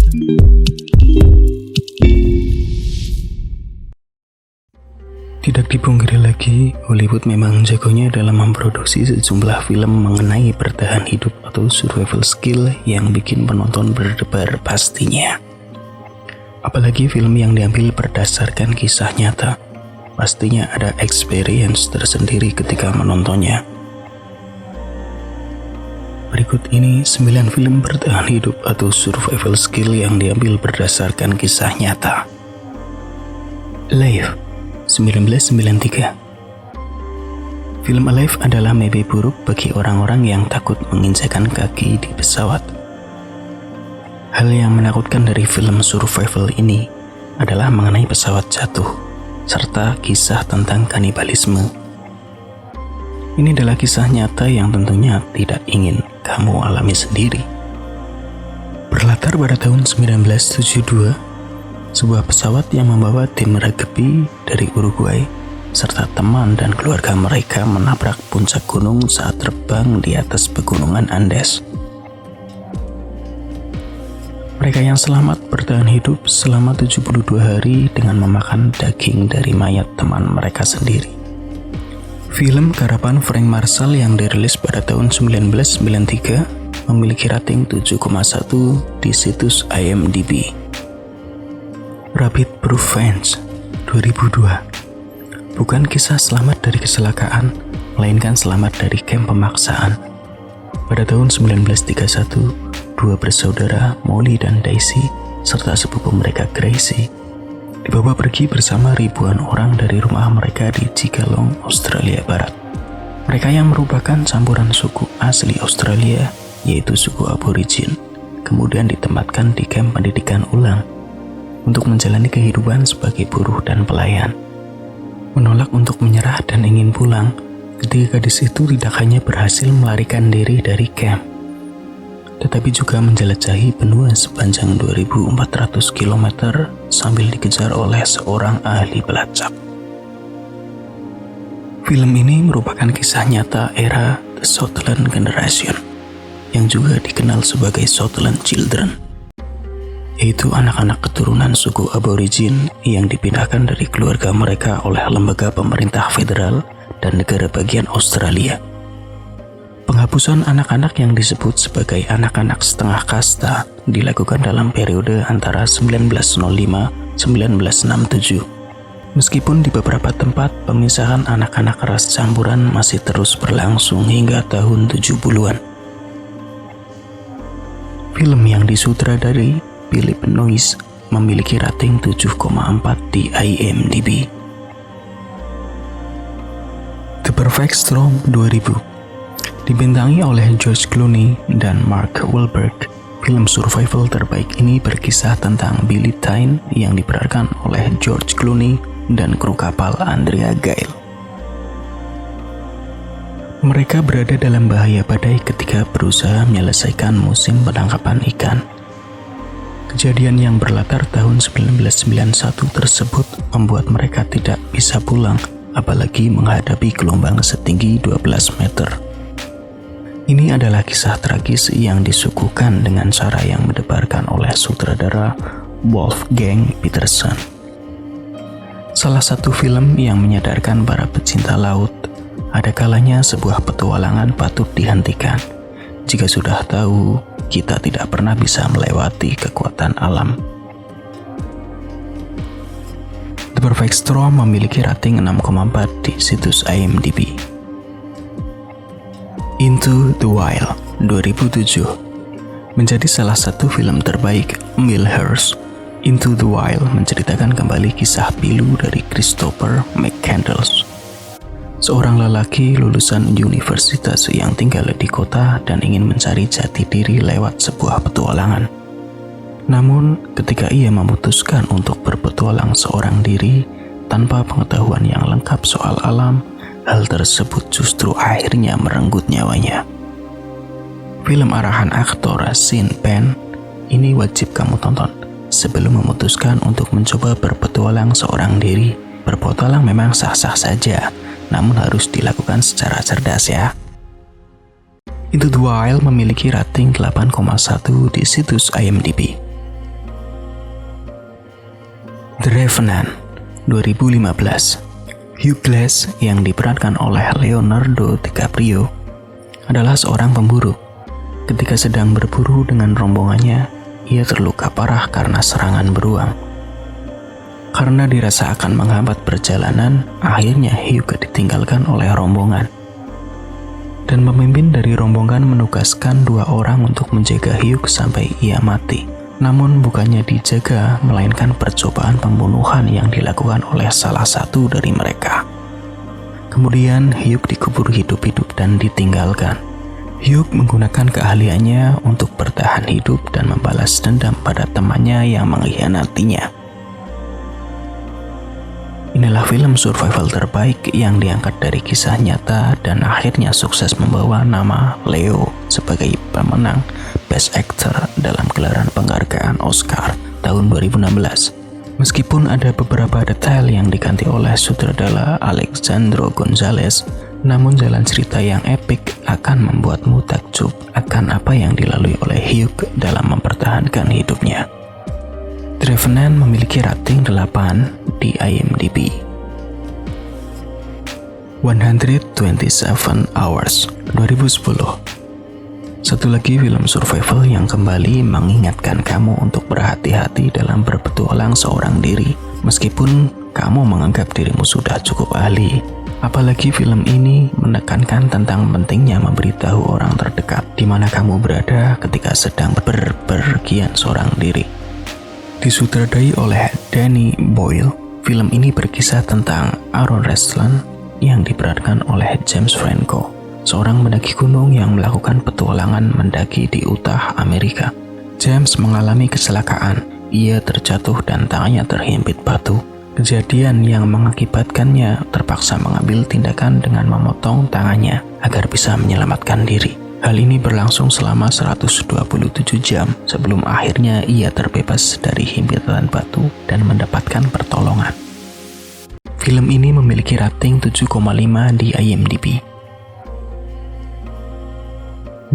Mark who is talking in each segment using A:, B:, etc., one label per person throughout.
A: Tidak dipungkiri lagi, Hollywood memang jagonya dalam memproduksi sejumlah film mengenai bertahan hidup atau survival skill yang bikin penonton berdebar pastinya. Apalagi film yang diambil berdasarkan kisah nyata, pastinya ada experience tersendiri ketika menontonnya. Berikut ini 9 film bertahan hidup atau survival skill yang diambil berdasarkan kisah nyata. Alive 1993. Film Alive adalah mimpi buruk bagi orang-orang yang takut menginjakan kaki di pesawat. Hal yang menakutkan dari film survival ini adalah mengenai pesawat jatuh, serta kisah tentang kanibalisme. Ini adalah kisah nyata yang tentunya tidak ingin kamu alami sendiri. Berlatar pada tahun 1972, sebuah pesawat yang membawa tim rugby dari Uruguay serta teman dan keluarga mereka menabrak puncak gunung saat terbang di atas pegunungan Andes. Mereka yang selamat bertahan hidup selama 72 hari dengan memakan daging dari mayat teman mereka sendiri. Film karapan Frank Marshall yang dirilis pada tahun 1993 memiliki rating 7,1 di situs IMDb. Rabbit Proof Fence 2002 bukan kisah selamat dari kecelakaan, melainkan selamat dari kamp pemaksaan. Pada tahun 1931, dua bersaudara, Molly dan Daisy, serta sepupu mereka Gracie, dibawa pergi bersama ribuan orang dari rumah mereka di Jigalong, Australia Barat. Mereka yang merupakan campuran suku asli Australia, yaitu suku Aborigin, kemudian ditempatkan di kamp pendidikan ulang untuk menjalani kehidupan sebagai buruh dan pelayan. Menolak untuk menyerah dan ingin pulang, ketika gadis itu tidak hanya berhasil melarikan diri dari kamp, tetapi juga menjelajahi benua sepanjang 2.400 km sambil dikejar oleh seorang ahli pelacak. Film ini merupakan kisah nyata era The Southland Generation, yang juga dikenal sebagai Southland Children, yaitu anak-anak keturunan suku Aborigin yang dipindahkan dari keluarga mereka oleh lembaga pemerintah federal dan negara bagian Australia. Penghapusan anak-anak yang disebut sebagai anak-anak setengah kasta dilakukan dalam periode antara 1905-1967. Meskipun di beberapa tempat pemisahan anak-anak ras campuran masih terus berlangsung hingga tahun 70-an. Film yang disutradari Philip Noyce memiliki rating 7,4 di IMDb. The Perfect Storm 2000 dibintangi oleh George Clooney dan Mark Wahlberg. Film survival terbaik ini berkisah tentang Billy Tyne yang diperankan oleh George Clooney dan kru kapal Andrea Gail. Mereka berada dalam bahaya badai ketika berusaha menyelesaikan musim penangkapan ikan. Kejadian yang berlatar tahun 1991 tersebut membuat mereka tidak bisa pulang, apalagi menghadapi gelombang setinggi 12 meter. Ini adalah kisah tragis yang disuguhkan dengan cara yang mendebarkan oleh sutradara Wolfgang Petersen. Salah satu film yang menyadarkan para pecinta laut, ada kalanya sebuah petualangan patut dihentikan. Jika sudah tahu, kita tidak pernah bisa melewati kekuatan alam. The Perfect Storm memiliki rating 6,4 di situs IMDb. Into the Wild 2007 menjadi salah satu film terbaik Emile Hirsch. Into the Wild menceritakan kembali kisah pilu dari Christopher McCandless, seorang lelaki lulusan universitas yang tinggal di kota dan ingin mencari jati diri lewat sebuah petualangan. Namun, ketika ia memutuskan untuk berpetualang seorang diri tanpa pengetahuan yang lengkap soal alam, hal tersebut justru akhirnya merenggut nyawanya. Film arahan aktor Sean Penn ini wajib kamu tonton sebelum memutuskan untuk mencoba berpetualang seorang diri. Berpetualang memang sah-sah saja, namun harus dilakukan secara cerdas ya. Into the Wild memiliki rating 8,1 di situs IMDb. Revenant 2015. Hugh Glass yang diperankan oleh Leonardo DiCaprio adalah seorang pemburu. Ketika sedang berburu dengan rombongannya, ia terluka parah karena serangan beruang. Karena dirasa akan menghambat perjalanan, akhirnya Hugh ditinggalkan oleh rombongan. Dan pemimpin dari rombongan menugaskan 2 orang untuk menjaga Hugh sampai ia mati. Namun bukannya dijaga, melainkan percobaan pembunuhan yang dilakukan oleh salah satu dari mereka. Kemudian Hugh dikubur hidup-hidup dan ditinggalkan. Hugh menggunakan keahliannya untuk bertahan hidup dan membalas dendam pada temannya yang mengkhianatinya. Inilah film survival terbaik yang diangkat dari kisah nyata dan akhirnya sukses membawa nama Leo sebagai pemenang Best Actor dalam gelaran penghargaan Oscar tahun 2016. Meskipun ada beberapa detail yang diganti oleh sutradara Alejandro González, namun jalan cerita yang epik akan membuatmu takjub akan apa yang dilalui oleh Hugh dalam mempertahankan hidupnya. The Revenant memiliki rating 8 di IMDb. 127 Hours 2010. Satu lagi film survival yang kembali mengingatkan kamu untuk berhati-hati dalam berpetualang seorang diri, meskipun kamu menganggap dirimu sudah cukup ahli. Apalagi film ini menekankan tentang pentingnya memberitahu orang terdekat di mana kamu berada ketika sedang berpergian seorang diri. Disutradarai oleh Danny Boyle, film ini berkisah tentang Aaron Restland yang diperankan oleh James Franco, seorang pendaki gunung yang melakukan petualangan mendaki di Utah, Amerika. James mengalami kecelakaan, ia terjatuh dan tangannya terhimpit batu. Kejadian yang mengakibatkannya terpaksa mengambil tindakan dengan memotong tangannya agar bisa menyelamatkan diri. Hal ini berlangsung selama 127 jam sebelum akhirnya ia terbebas dari himpitan batu dan mendapatkan pertolongan. Film ini memiliki rating 7,5 di IMDb.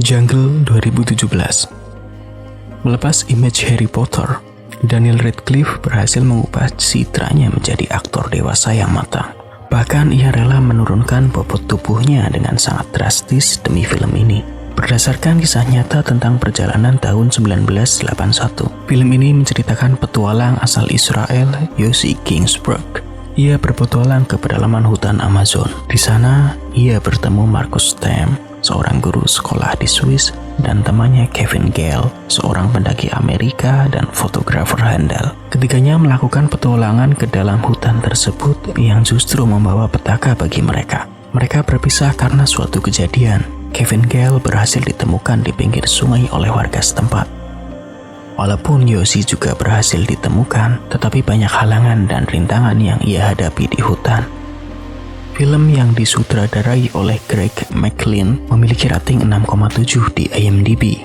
A: Jungle 2017. Melepas image Harry Potter, Daniel Radcliffe berhasil mengubah citranya menjadi aktor dewasa yang matang. Bahkan ia rela menurunkan bobot tubuhnya dengan sangat drastis demi film ini. Berdasarkan kisah nyata tentang perjalanan tahun 1981, film ini menceritakan petualang asal Israel, Yossi Ginsburg. Ia berpetualang ke pedalaman hutan Amazon. Di sana, ia bertemu Marcus Stem, seorang guru sekolah di Swiss, dan temannya Kevin Gale, seorang pendaki Amerika dan fotografer handal. Ketiganya melakukan petualangan ke dalam hutan tersebut yang justru membawa petaka bagi mereka. Mereka berpisah karena suatu kejadian. Kevin Gale berhasil ditemukan di pinggir sungai oleh warga setempat. Walaupun Yossi juga berhasil ditemukan, tetapi banyak halangan dan rintangan yang ia hadapi di hutan. Film yang disutradarai oleh Greg McLean memiliki rating 6,7 di IMDb.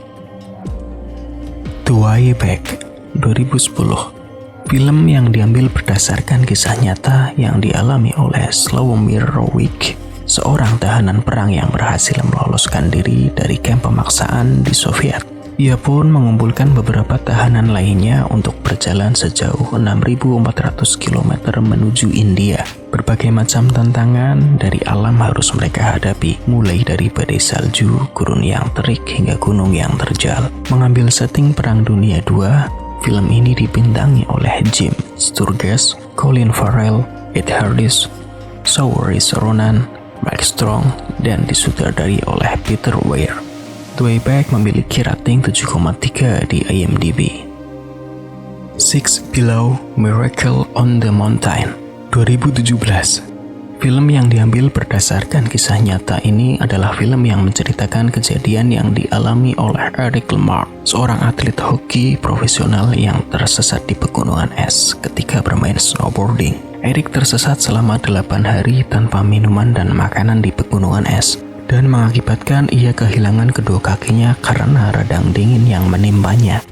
A: The Way Back 2010. Film yang diambil berdasarkan kisah nyata yang dialami oleh Slawomir Rowik, seorang tahanan perang yang berhasil meloloskan diri dari kamp pemaksaan di Soviet. Ia pun mengumpulkan beberapa tahanan lainnya untuk berjalan sejauh 6.400 km menuju India. Berbagai macam tantangan dari alam harus mereka hadapi, mulai dari badai salju, gurun yang terik, hingga gunung yang terjal. Mengambil setting Perang Dunia II, film ini dibintangi oleh Jim Sturgess, Colin Farrell, Ed Harris, Saoirse Ronan, Mark Strong, dan disutradarai oleh Peter Weir. The Way Back memiliki rating 7,3 di IMDb. Six Below Miracle on the Mountain 2017. Film yang diambil berdasarkan kisah nyata ini adalah film yang menceritakan kejadian yang dialami oleh Eric Lamarck, seorang atlet hoki profesional yang tersesat di pegunungan es ketika bermain snowboarding. Eric tersesat selama 8 hari tanpa minuman dan makanan di pegunungan es, dan mengakibatkan ia kehilangan kedua kakinya karena radang dingin yang menimpanya.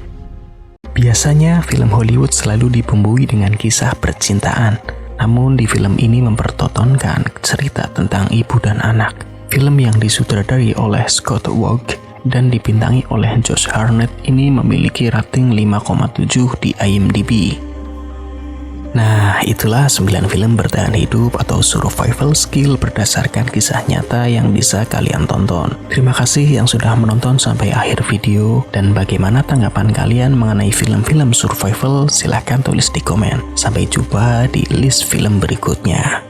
A: Biasanya film Hollywood selalu dibumbui dengan kisah percintaan, namun di film ini mempertontonkan cerita tentang ibu dan anak. Film yang disutradarai oleh Scott Waugh dan dibintangi oleh Josh Hartnett ini memiliki rating 5,7 di IMDb. Nah, itulah 9 film bertahan hidup atau survival skill berdasarkan kisah nyata yang bisa kalian tonton. Terima kasih yang sudah menonton sampai akhir video, dan bagaimana tanggapan kalian mengenai film-film survival? Silahkan tulis di komen. Sampai jumpa di list film berikutnya.